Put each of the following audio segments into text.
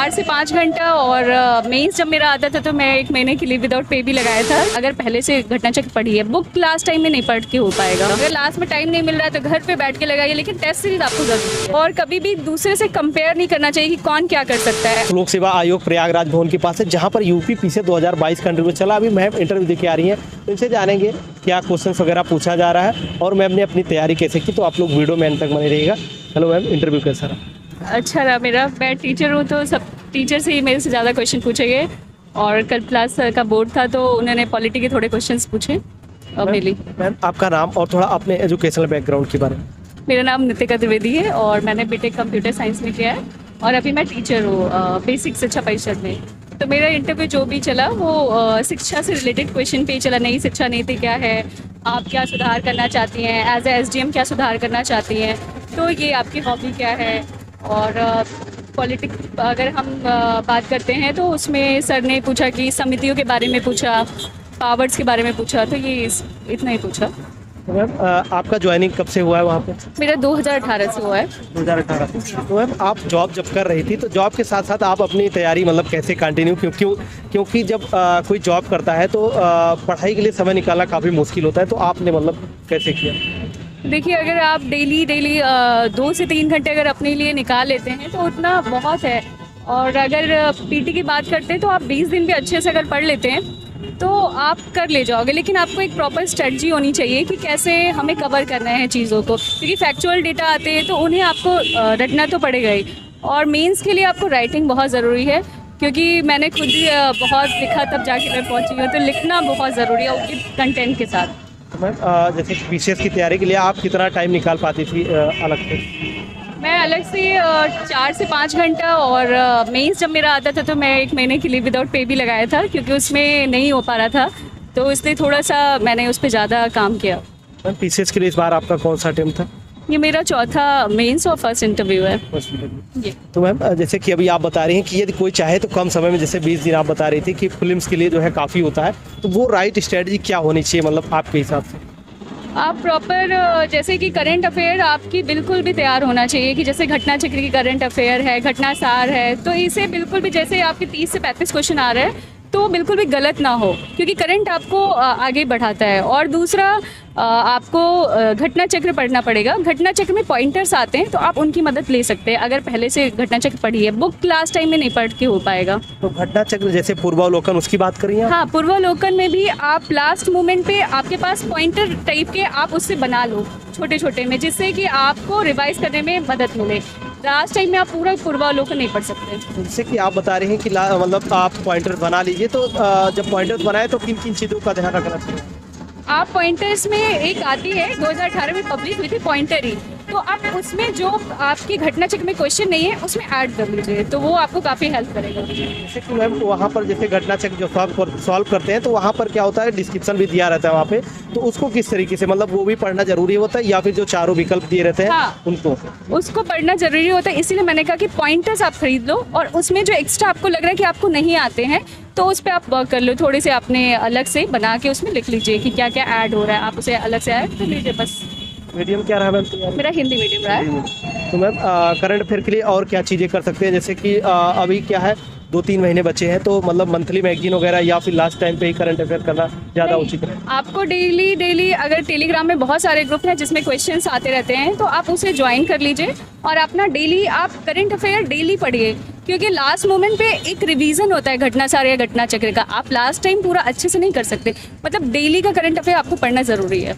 4 से 5 घंटा और मेंस जब मेरा आता था तो मैं 1 महीने के लिए विदाउट पे भी लगाया था। अगर पहले से घटना चक्र पढ़ी है, बुक लास्ट टाइम में नहीं पढ़ के हो पाएगा। अगर लास्ट में टाइम नहीं मिल रहा है तो घर पे बैठ के लगाइए, लेकिन टेस्ट सीरीज आपको जरूरी है। और कभी भी दूसरे से कंपेयर नहीं करना चाहिए कि कौन क्या कर सकता है। लोक सेवा आयोग प्रयागराज भवन के पास है, जहाँ पर यूपी पीछे 2022 का इंटरव्यू चला। अभी मैम इंटरव्यू देके आ रही हैं, इनसे जानेंगे क्या क्वेश्चन वगैरह पूछा जा रहा है और मैम ने अपनी तैयारी कैसे की। तो आप लोग वीडियो में अंत तक बने रहिएगा। हेलो मैम, इंटरव्यू कैसा रहा? अच्छा रहा मेरा। मैं टीचर हूँ तो सब टीचर से ही मेरे से ज़्यादा क्वेश्चन पूछे गए। और कल क्लास का बोर्ड था तो उन्होंने पॉलिटी के थोड़े क्वेश्चंस पूछे और मिली। मैम आपका नाम और थोड़ा अपने एजुकेशनल बैकग्राउंड के बारे में। मेरा नाम नितिका द्विवेदी है और मैंने बीटेक कंप्यूटर साइंस में किया है और अभी मैं टीचर हूँ बेसिक शिक्षा परिषद में। तो मेरा इंटरव्यू जो भी चला वो शिक्षा से रिलेटेड क्वेश्चन पे ही चला। नई शिक्षा नीति क्या है, आप क्या सुधार करना चाहती हैं, एज ए एसडीएम क्या सुधार करना चाहती हैं, तो ये आपकी हॉबी क्या है। और पॉलिटिक्स अगर हम बात करते हैं तो उसमें सर ने पूछा कि समितियों के बारे में पूछा, पावर्स के बारे में पूछा, तो ये इतना ही पूछा। तो मैम आपका ज्वाइनिंग कब से हुआ है वहाँ पे? मेरा 2018 से हुआ है। 2018। तो मैम आप जॉब जब कर रही थी तो जॉब के साथ साथ आप अपनी तैयारी मतलब कैसे कंटिन्यू, क्योंकि जब कोई जॉब करता है तो पढ़ाई के लिए समय निकालना काफ़ी मुश्किल होता है, तो आपने मतलब कैसे किया? देखिए, अगर आप डेली 2 से 3 घंटे अगर अपने लिए निकाल लेते हैं तो उतना बहुत है। और अगर पीटी की बात करते हैं तो आप 20 दिन भी अच्छे से अगर पढ़ लेते हैं तो आप कर ले जाओगे। लेकिन आपको एक प्रॉपर स्ट्रेटजी होनी चाहिए कि कैसे हमें कवर करना है चीज़ों को, क्योंकि फैक्चुअल डेटा आते हैं तो उन्हें आपको रटना तो पड़ेगा ही। और मेंस के लिए आपको राइटिंग बहुत ज़रूरी है, क्योंकि मैंने खुद ही बहुत लिखा तब जाके मैं पहुंची हूँ। तो लिखना बहुत ज़रूरी है उनके कंटेंट के साथ। मैम जैसे बीसीएस की तैयारी के लिए आप कितना टाइम निकाल पाती थी अलग से? मैं अलग से 4 से 5 घंटा और मेंस जब मेरा आता था तो मैं 1 महीने के लिए विदाउट पे भी लगाया था, क्योंकि उसमें नहीं हो पा रहा था। तो इसलिए थोड़ा सा मैंने उस पर ज़्यादा काम किया। मैम पीसीएस के लिए इस बार आपका कौन सा अटेम्प्ट था? ये मेरा चौथा मेंस और फर्स्ट इंटरव्यू है ये। तो मैम जैसे कि अभी आप बता रही हैं कि यदि कोई चाहे तो कम समय में, जैसे 20 दिन आप बता रही थी कि फिल्म्स के लिए जो है काफ़ी होता है, तो वो राइट स्ट्रेटजी क्या होनी चाहिए मतलब आपके हिसाब से? आप प्रॉपर जैसे कि करंट अफेयर आपकी बिल्कुल भी तैयार होना चाहिए कि जैसे घटना चक्र की करंट अफेयर है, घटना सार है, तो इसे बिल्कुल भी जैसे आपके 30 से 35 क्वेश्चन आ रहे हैं तो बिल्कुल भी गलत ना हो, क्योंकि करंट आपको आगे बढ़ाता है। और दूसरा आपको घटना चक्र पढ़ना पड़ेगा। घटना चक्र में पॉइंटर्स आते हैं तो आप उनकी मदद ले सकते हैं अगर पहले से घटना चक्र पढ़ी है। बुक लास्ट टाइम में नहीं पढ़ के हो पाएगा। तो घटना चक्र जैसे पूर्वावलोकन उसकी बात करिए। हाँ, पूर्वावलोकन में भी आप लास्ट मोमेंट पे आपके पास पॉइंटर टाइप के आप उससे बना लो छोटे छोटे में, जिससे कि आपको रिवाइज करने में मदद मिले। लास्ट टाइम में आप पूरा पूर्वावलोकन नहीं पढ़ सकते। जैसे कि आप बता रहे हैं कि मतलब आप पॉइंटर बना लीजिए, तो जब पॉइंटर बनाए तो किन किन चीज़ों का ध्यान रखना चाहिए? आप पॉइंटर्स में एक आती है 2018 में पब्लिश हुई थी पॉइंटर ही, तो आप उसमें जो आपकी घटना चक्र में क्वेश्चन नहीं है उसमें ऐड कर लीजिए, तो वो आपको काफ़ी हेल्प करेगा। जैसे कि मैम वहाँ पर जैसे घटना चक्र जो सॉल्व करते हैं तो वहाँ पर क्या होता है, डिस्क्रिप्शन भी दिया रहता है वहाँ पे, तो उसको किस तरीके से मतलब वो भी पढ़ना जरूरी होता है या फिर जो चारों विकल्प दिए रहते हैं? हाँ, उनको उसको पढ़ना जरूरी होता है। इसीलिए मैंने कहा कि पॉइंटर्स आप खरीद लो और उसमें जो एक्स्ट्रा आपको लग रहा है कि आपको नहीं आते हैं तो उस पर आप वर्क कर लो। थोड़े से आपने अलग से बना के उसमें लिख लीजिए कि क्या क्या ऐड हो रहा है, आप उसे अलग से ऐड कर लीजिए बस। मीडियम क्या रहा मैम? मेरा हिंदी मीडियम रहा है। तो मैम करंट अफेयर के लिए और क्या चीज़ें कर सकते हैं? जैसे कि अभी क्या है 2-3 महीने बचे हैं, तो मतलब मंथली मैगजीन वगैरह या फिर लास्ट टाइम पे ही करंट अफेयर करना ज़्यादा उचित है? आपको डेली अगर टेलीग्राम में बहुत सारे ग्रुप हैं जिसमें क्वेश्चंस आते रहते हैं तो आप उसे ज्वाइन कर लीजिए और अपना डेली आप करंट अफेयर डेली पढ़िए, क्योंकि लास्ट मोमेंट पे एक रिवीजन होता है घटना सार या घटना चक्र का। आप लास्ट टाइम पूरा अच्छे से नहीं कर सकते, मतलब डेली का करंट अफेयर आपको पढ़ना ज़रूरी है।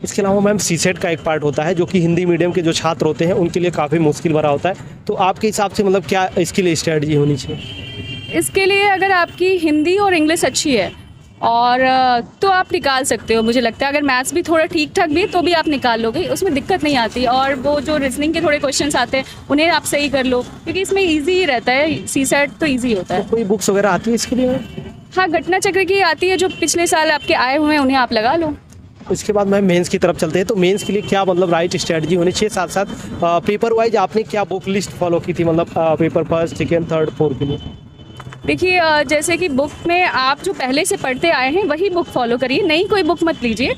इसके अलावा मैम सीसेट का एक पार्ट होता है जो कि हिंदी मीडियम के जो छात्र होते हैं उनके लिए काफ़ी मुश्किल भरा होता है, तो आपके हिसाब से मतलब क्या इसके लिए स्ट्रेटजी होनी चाहिए? इसके लिए अगर आपकी हिंदी और इंग्लिश अच्छी है और तो आप निकाल सकते हो। मुझे लगता है अगर मैथ्स भी थोड़ा ठीक ठाक भी तो भी आप निकाल लोगे, उसमें दिक्कत नहीं आती। और वो जो रीजनिंग के थोड़े क्वेश्चंस आते हैं उन्हें आप सही कर लो, क्योंकि इसमें इजी ही रहता है, सीसेट तो इजी होता है। तो कोई बुक्स वगैरह आती है इसके लिए? हाँ, घटना चक्र की आती है, जो पिछले साल आपके आए हुए हैं उन्हें आप लगा लो। इसके बाद मैम मेंस की तरफ चलते हैं, तो मेंस के लिए क्या मतलब राइट स्ट्रेटजी होनी चाहिए? साथ साथ पेपर वाइज आपने क्या बुक लिस्ट फॉलो की थी, मतलब paper first, second, third, fourth के लिए? देखिए जैसे कि बुक में आप जो पहले से पढ़ते आए हैं वही बुक फॉलो करिए, नई कोई बुक मत लीजिए।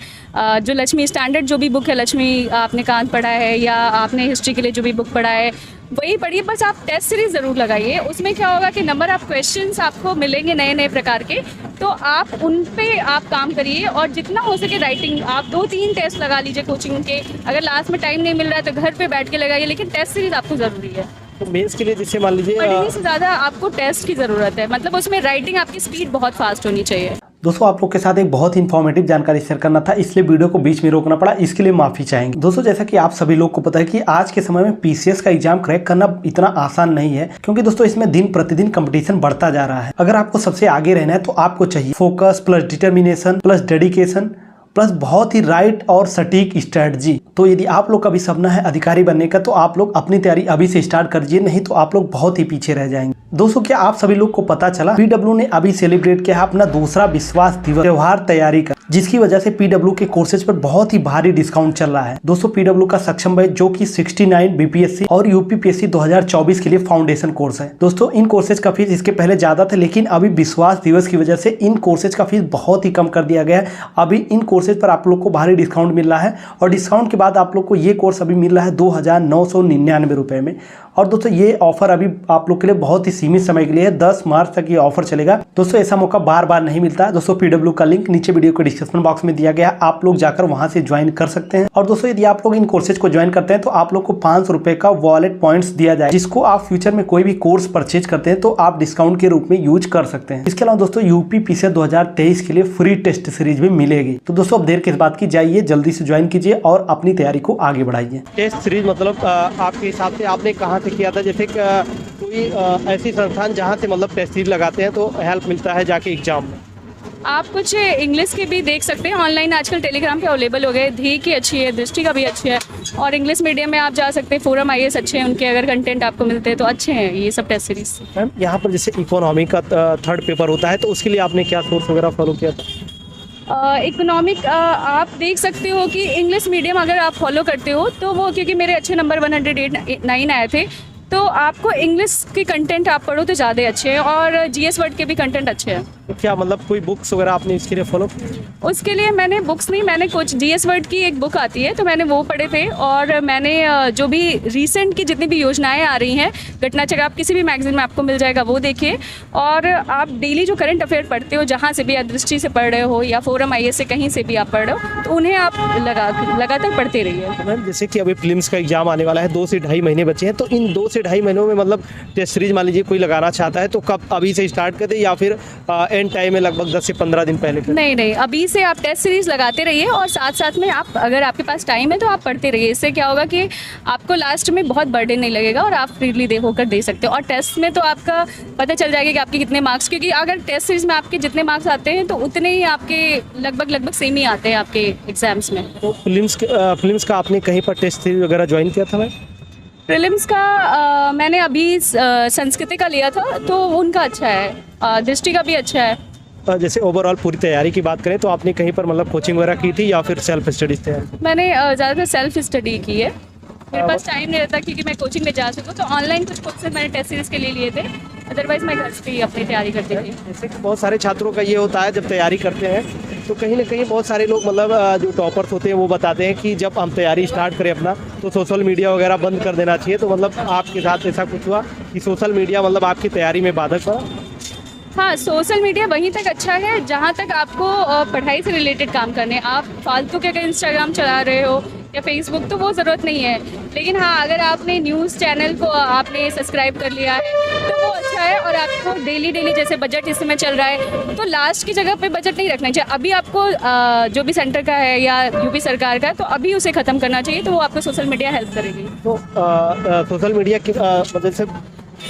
जो लक्ष्मी स्टैंडर्ड जो भी बुक है, लक्ष्मी आपने कांत पढ़ा है या आपने हिस्ट्री के लिए जो भी बुक पढ़ा है वही पढ़िए। बस आप टेस्ट सीरीज ज़रूर लगाइए, उसमें क्या होगा कि नंबर ऑफ़ क्वेश्चंस आपको मिलेंगे नए नए प्रकार के, तो आप उन पे आप काम करिए। और जितना हो सके राइटिंग, आप 2-3 टेस्ट लगा लीजिए कोचिंग के। अगर लास्ट में टाइम नहीं मिल रहा है तो घर पे बैठ के लगाइए, लेकिन टेस्ट सीरीज आपको ज़रूरी है। तो मेंस के लिए जिससे मान लीजिए पढ़ने से ज़्यादा आपको टेस्ट की ज़रूरत है, मतलब उसमें राइटिंग आपकी स्पीड बहुत फास्ट होनी चाहिए। दोस्तों आप लोग के साथ एक बहुत ही इन्फॉर्मेटिव जानकारी शेयर करना था, इसलिए वीडियो को बीच में रोकना पड़ा, इसके लिए माफी चाहेंगे। दोस्तों जैसा कि आप सभी लोग को पता है कि आज के समय में पीसीएस का एग्जाम क्रैक करना इतना आसान नहीं है, क्योंकि दोस्तों इसमें दिन प्रतिदिन कंपटीशन बढ़ता जा रहा है। अगर आपको सबसे आगे रहना है तो आपको चाहिए focus plus determination plus dedication plus बहुत ही राइट और सटीक स्ट्रेटजी। तो यदि आप लोग का भी सपना है अधिकारी बनने का, तो आप लोग अपनी तैयारी अभी से स्टार्ट करिए, नहीं तो आप लोग बहुत ही पीछे रह जाएंगे। दोस्तों क्या आप सभी लोग को पता चला, पीडब्ल्यू ने अभी सेलिब्रेट किया है अपना दूसरा विश्वास दिवस त्योहार तैयारी का, जिसकी वजह से पीडब्ल्यू के कोर्सेज पर बहुत ही भारी डिस्काउंट चल रहा है। दोस्तों पीडब्ल्यू का सक्षम बैच जो कि 69 बीपीएससी और यूपीपीएससी 2024 के लिए फाउंडेशन कोर्स है। दोस्तों इन कोर्सेज का फीस इसके पहले ज्यादा था, लेकिन अभी विश्वास दिवस की वजह से इन कोर्सेज का फीस बहुत ही कम कर दिया गया है। अभी इन कोर्सेज पर आप लोग को भारी डिस्काउंट मिल रहा है, और डिस्काउंट के बाद आप लोग को ये कोर्स अभी मिल रहा है 2999 रुपए में। और दोस्तों ये ऑफर अभी आप लोग के लिए बहुत ही सीमित समय के लिए है, 10 मार्च तक ये ऑफर चलेगा। दोस्तों ऐसा मौका बार बार नहीं मिलता है। दोस्तों पीडब्ल्यू का लिंक नीचे वीडियो के डिस्क्रिप्शन बॉक्स में दिया गया है, आप लोग जाकर वहां से ज्वाइन कर सकते हैं। और दोस्तों यदि आप लोग इन कोर्सेज को ज्वाइन करते हैं तो आप लोग को 500 रुपए का वॉलेट पॉइंट्स दिया जाए, जिसको आप फ्यूचर में कोई भी कोर्स परचेज करते हैं तो आप डिस्काउंट के रूप में यूज कर सकते हैं। इसके अलावा दोस्तों यूपी पीसीएस 2023 के लिए फ्री टेस्ट सीरीज भी मिलेगी। तो दोस्तों अब देर किस बात की, जाइए जल्दी से ज्वाइन कीजिए और अपनी तैयारी को आगे बढ़ाइए। टेस्ट सीरीज मतलब आपके हिसाब से आपने कहाँ से किया था? जैसे कोई ऐसी संस्थान जहाँ से मतलब टेस्ट सीरीज लगाते हैं तो हेल्प मिलता है जाके एग्जाम में? आप कुछ इंग्लिश के भी देख सकते हैं ऑनलाइन, आजकल टेलीग्राम पे अवेलेबल हो गए। धी की अच्छी है, दृष्टि का भी अच्छी है, और इंग्लिश मीडियम में आप जा सकते हैं। फोरम आईएएस अच्छे हैं, उनके अगर कंटेंट आपको मिलते हैं तो अच्छे हैं ये सब टेस्ट सीरीज। मैम यहाँ पर जैसे इकोनॉमी का 3rd पेपर होता है, तो उसके लिए आपने क्या सोर्स वगैरह फॉलो किया था? इकोनॉमिक आप देख सकते हो कि इंग्लिश मीडियम अगर आप फॉलो करते हो तो वो, क्योंकि मेरे अच्छे नंबर 109 आए थे, तो आपको इंग्लिश के कंटेंट आप पढ़ो तो ज़्यादा अच्छे हैं, और जीएस वर्ड के भी कंटेंट अच्छे हैं। तो क्या मतलब कोई बुक्स वगैरह आपने इसके लिए फॉलो? उसके लिए मैंने बुक्स नहीं, मैंने कुछ जीएस वर्ड की एक बुक आती है तो मैंने वो पढ़े थे, और मैंने जो भी रीसेंट की जितनी भी योजनाएं आ रही हैं, घटना चक्र आप किसी भी मैगजीन में आपको मिल जाएगा, वो देखिए। और आप डेली जो करंट अफेयर पढ़ते हो, जहाँ से भी, या दृष्टि से पढ़ रहे हो या फोरम आईएएस से कहीं से भी आप पढ़ रहे हो, तो उन्हें आप लगातार पढ़ते रहिए। मैम जैसे कि अभी प्रीलिम्स का एग्जाम आने वाला है, 2 से ढाई महीने बचे हैं, तो इन 2 से ढाई महीनों में मतलब टेस्ट सीरीज मान लीजिए कोई लगाना चाहता है तो कब, अभी से स्टार्ट कर दे या फिर एंड टाइम में लगभग 10 से 15 दिन पहले? नहीं, अभी से आप टेस्ट सीरीज लगाते रहिए, और साथ साथ में आप, अगर आपके पास टाइम है तो आप पढ़ते रहिए। इससे क्या होगा कि आपको लास्ट में बहुत बर्डन नहीं लगेगा और आप फ्रीली होकर दे सकते हो। और टेस्ट में तो आपका पता चल जाएगा कि आपके कितने मार्क्स, क्योंकि अगर टेस्ट सीरीज में आपके जितने मार्क्स आते हैं तो उतने ही आपके लगभग सेम ही आते हैं आपके एग्जाम्स में। तो फिल्म्स का आपने कहीं पर टेस्ट सीरीज वगैरह ज्वाइन किया था? मैं प्रीलिम्स का मैंने अभी संस्कृति का लिया था, तो उनका अच्छा है, दृष्टि का भी अच्छा है। जैसे ओवरऑल पूरी तैयारी की बात करें तो आपने कहीं पर मतलब कोचिंग वगैरह की थी या फिर सेल्फ स्टडीज थे? मैंने ज़्यादातर सेल्फ स्टडी की है, मेरे पास टाइम नहीं रहता क्योंकि मैं कोचिंग में जा सकूँ, तो ऑनलाइन कुछ कोर्सेज मैंने टेस्ट सीरीज के लिए लिए थे, अदरवाइज मैं घर से ही अपनी तैयारी करती थी। जैसे कि बहुत सारे छात्रों का ये होता है जब तैयारी करते हैं तो कहीं ना कहीं बहुत सारे लोग मतलब जो टॉपर्स होते हैं वो बताते हैं कि जब हम तैयारी स्टार्ट करें अपना तो सोशल मीडिया वगैरह बंद कर देना चाहिए। तो मतलब आपके साथ ऐसा कुछ हुआ कि सोशल मीडिया मतलब आपकी तैयारी में बाधक पड़ा? हाँ, सोशल मीडिया वहीं तक अच्छा है जहाँ तक आपको पढ़ाई से रिलेटेड काम करने। आप फालतू के अगर इंस्टाग्राम चला रहे हो या फेसबुक, तो वो ज़रूरत नहीं है। लेकिन हाँ, अगर आपने न्यूज़ चैनल को आपने सब्सक्राइब कर लिया है तो वो अच्छा है, और आपको डेली जैसे बजट इस समय चल रहा है तो लास्ट की जगह पे बजट नहीं रखना चाहिए। अभी आपको जो भी सेंटर का है या यूपी सरकार का है तो अभी उसे ख़त्म करना चाहिए, तो वो आपको सोशल मीडिया हेल्प करेगी। तो सोशल मीडिया की मतलब से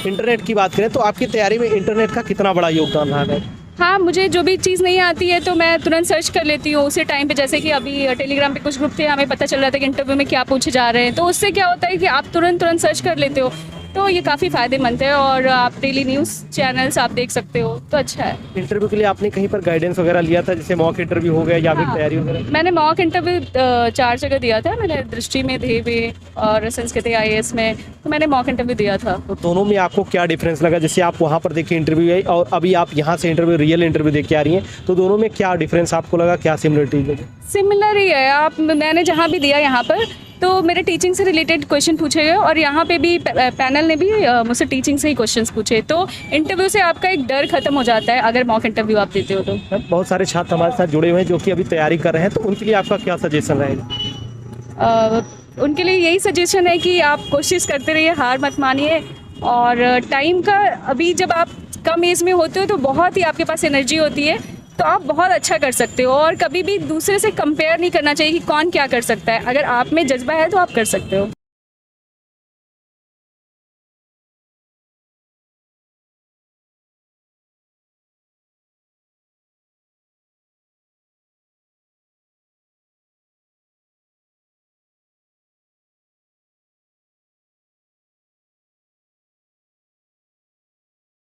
इंटरनेट की बात करें तो आपकी तैयारी में इंटरनेट का कितना बड़ा योगदान रहा है? हाँ, मुझे जो भी चीज़ नहीं आती है तो मैं तुरंत सर्च कर लेती हूँ उसी टाइम पे। जैसे कि अभी टेलीग्राम पे कुछ ग्रुप थे, हमें पता चल रहा था कि इंटरव्यू में क्या पूछे जा रहे हैं, तो उससे क्या होता है कि आप तुरंत सर्च कर लेते हो। तो ये काफ़ी फ़ायदेमंद है और आप डेली न्यूज़ चैनल्स आप देख सकते हो तो अच्छा है। इंटरव्यू के लिए आपने कहीं पर गाइडेंस वगैरह लिया था, जैसे मॉक इंटरव्यू हो गया या फिर हाँ। तैयारी वगैरह? मैंने मॉक इंटरव्यू 4 जगह दिया था। मैंने दृष्टि में, ध्येय में और संस्कृति IAS में, तो मैंने मॉक इंटरव्यू दिया था। तो दोनों में आपको क्या डिफरेंस लगा? जैसे आप वहाँ पर देखिए इंटरव्यू आई और अभी आप यहाँ से इंटरव्यू, रियल इंटरव्यू दे के आ रही हैं, तो दोनों में क्या डिफरेंस आपको लगा, क्या सिमिलरिटी लगी? सिमिलर ही है। मैंने जहाँ भी दिया यहाँ पर तो मेरे टीचिंग से रिलेटेड क्वेश्चन पूछे गए और यहाँ पे भी पैनल ने भी मुझसे टीचिंग से ही क्वेश्चंस पूछे, तो इंटरव्यू से आपका एक डर खत्म हो जाता है अगर मॉक इंटरव्यू आप देते हो तो। बहुत सारे छात्र हमारे साथ जुड़े हुए हैं जो कि अभी तैयारी कर रहे हैं, तो उनके लिए आपका क्या सजेशन रहेगा? उनके लिए यही सजेशन है कि आप कोशिश करते रहिए, हार मत मानिए। और टाइम का, अभी जब आप कम एज में होते हो तो बहुत ही आपके पास एनर्जी होती है, तो आप बहुत अच्छा कर सकते हो और कभी भी दूसरे से कंपेयर नहीं करना चाहिए कि कौन क्या कर सकता है। अगर आप में जज्बा है तो आप कर सकते हो।